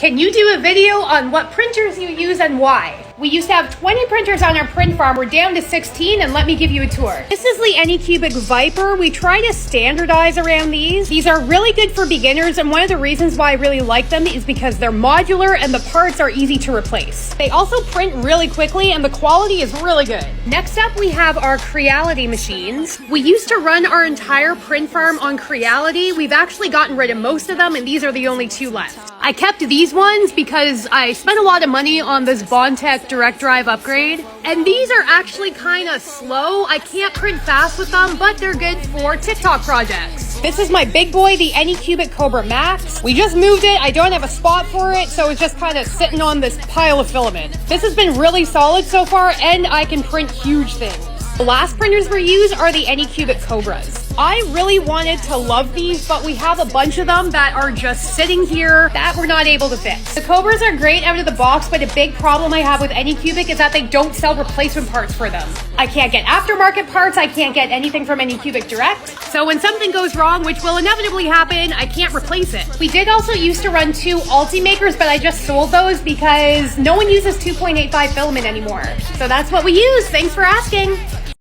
Can you do a video on what printers you use and why? We used to have 20 printers on our print farm. We're down to 16, and let me give you a tour. This is the Anycubic Viper. We try to standardize around these. These are really good for beginners, and one of the reasons why I really like them is because they're modular and the parts are easy to replace. They also print really quickly, and the quality is really good. Next up, we have our Creality machines. We used to run our entire print farm on Creality. We've actually gotten rid of most of them, and these are the only two left. I kept these ones because I spent a lot of money on this Bondtech direct drive upgrade, and these are actually kind of slow. I can't print fast with them, but they're good for TikTok projects. This is my big boy, the Anycubic Cobra Max. We just moved it. I don't have a spot for it, so it's just kind of sitting on this pile of filament. This has been really solid so far, and I can print huge things. The last printers we use are the Anycubic Cobras. I really wanted to love these, but we have a bunch of them that are just sitting here that we're not able to fix. The Cobras are great out of the box, but a big problem I have with Anycubic is that they don't sell replacement parts for them. I can't get aftermarket parts, I can't get anything from Anycubic Direct, so when something goes wrong, which will inevitably happen, I can't replace it. We did also used to run two Ultimakers, but I just sold those because no one uses 2.85 filament anymore. So that's what we use. Thanks for asking.